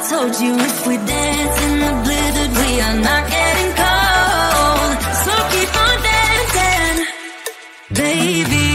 told you if we dance in the blizzard, we are not getting cold. So keep on dancing, baby.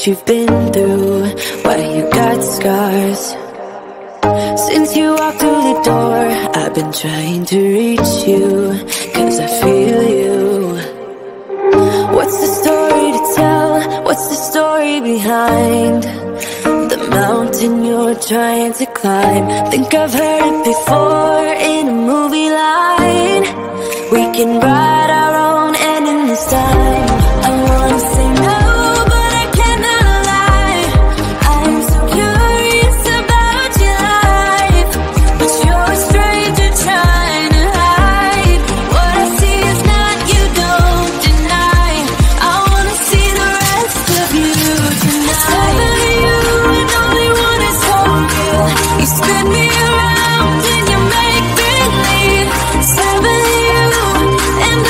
You've been through, why you got scars. Since you walked through the door, I've been trying to reach you, 'cause I feel you. What's the story to tell? What's the story behind the mountain you're trying to climb? Think I've heard it before in a movie line. We can write our own ending this time. I wanna say no, and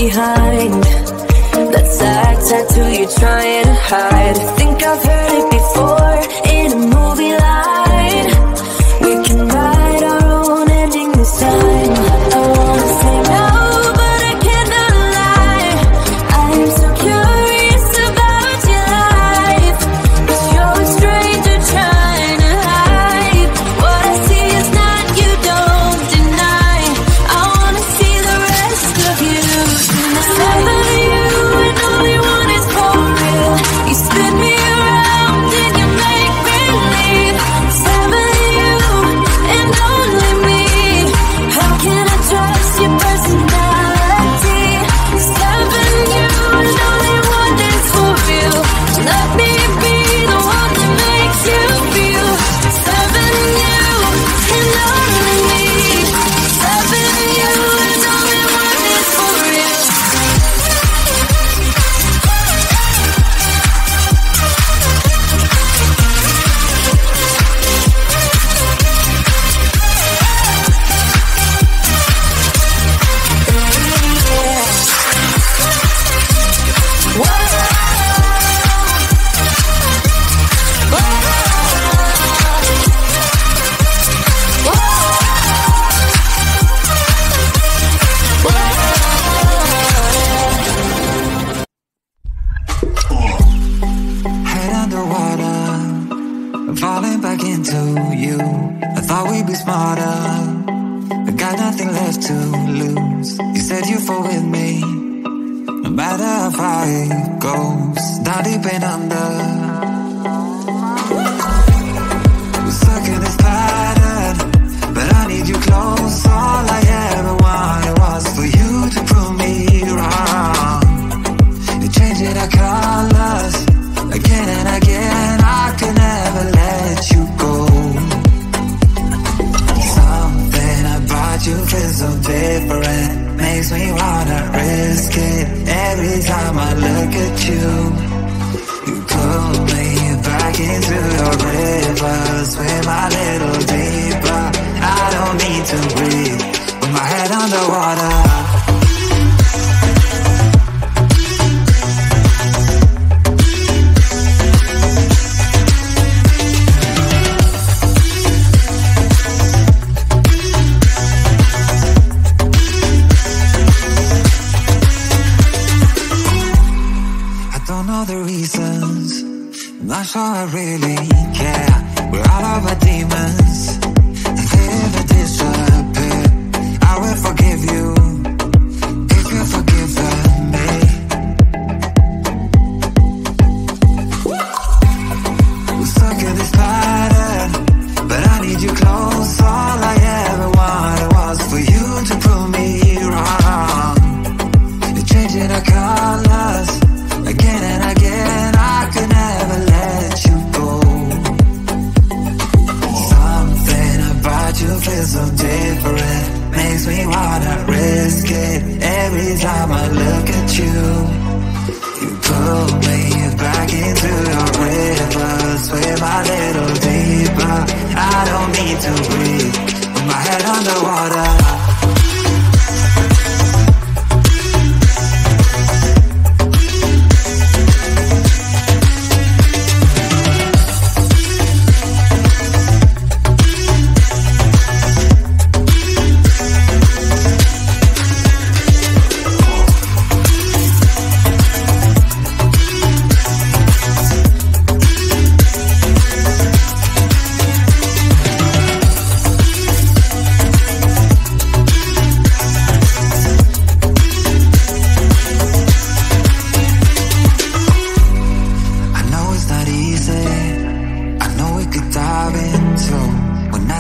behind. That sad tattoo you're trying to hide. I think I've heard it before in a movie line. We can write our own ending this time. I wanna say no, but I cannot lie. I am so curious about your life, but you're a stranger trying to hide. What I see is not, you don't deny. I wanna see the rest of you tonight. Never you, and only one is for real. You spin me around and you make me leave. Never you, and only me. How can I trust your personality? Never you, and only one is for real. Let me be the one that makes you feel. Never you, and only me. Never you, and only one is for real. Head underwater, I'm falling back into you. I thought we'd be smarter, but got nothing left to lose. You said you fall with me, no matter how far it goes. Down deep and under, we're stuck in this pattern, but I need you close. All I ever wanted was for you to prove me wrong. You're changing our colors again and again. I could never let you go. Something about you feels so different, makes me wanna risk it. Every time I look at you, you pull me back into your river. Swim a little deeper, I don't need to breathe with my head underwater. I'm not sure I really care. We're all of our demons, and they never disappear. I will forgive you if you forgive me. We're stuck in this pattern, but I need you close. All I ever wanted was for you to prove me wrong. You're changing our colors again and again. I could never let you go. Something about you feels so different, makes me wanna risk it. Every time I look at you, you pull me back into your river. Swim a little deeper, I don't need to breathe with my head underwater.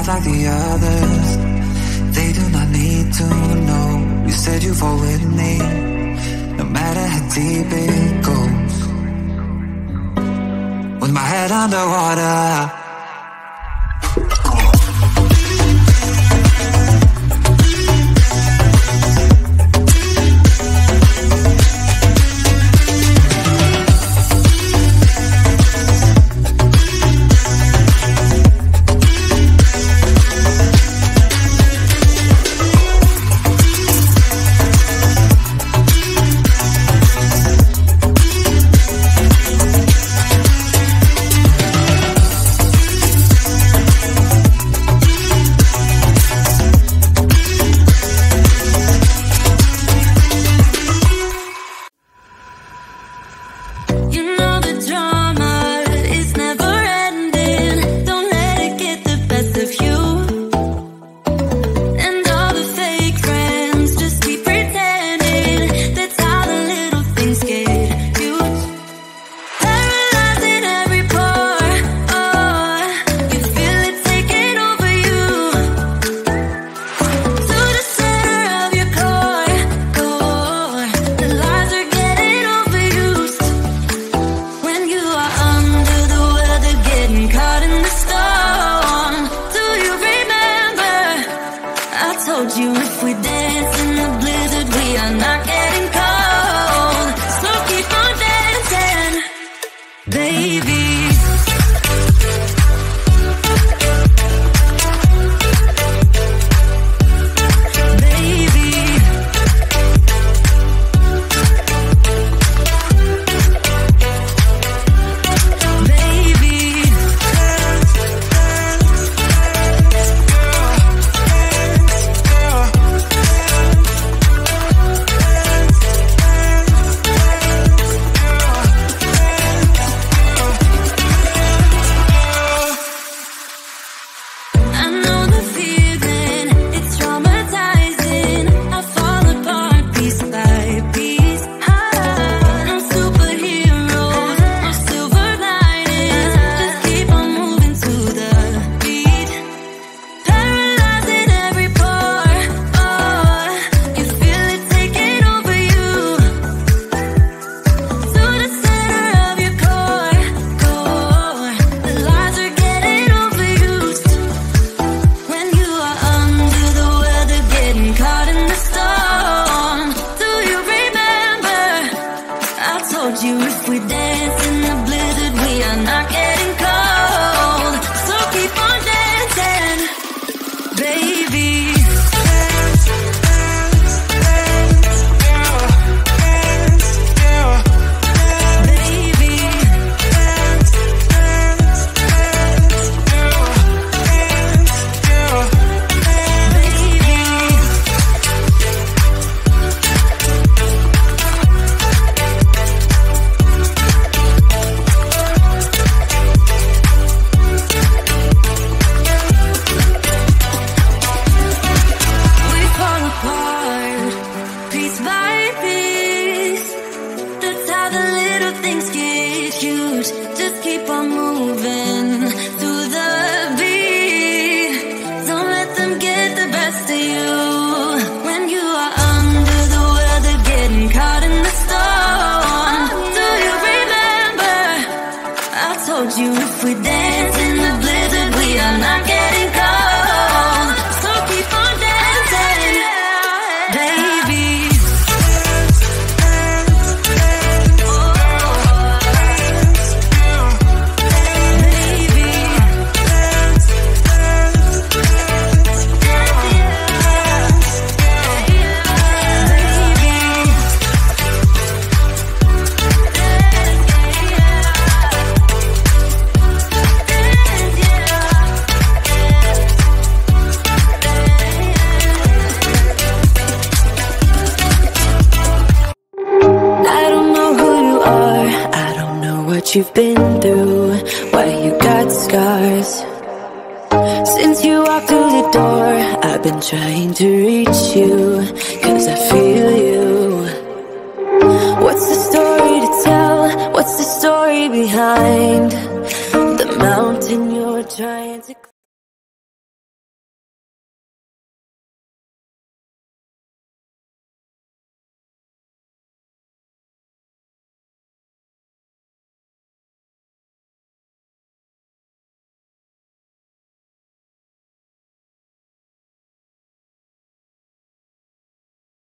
Like the others, they do not need to know. You said you fall with me, no matter how deep it goes. With my head underwater, things get huge, just keep on moving through the beat. Don't let them get the best of you. When you are under the weather, getting caught in the storm, do you remember I told you if we dance in the blizzard, we are not getting cold. So keep on dancing, baby. You've been through, why you got scars. Since you walked through the door, I've been trying to reach you, 'cause I feel you. What's the story to tell? What's the story behind the mountain you're trying to climb?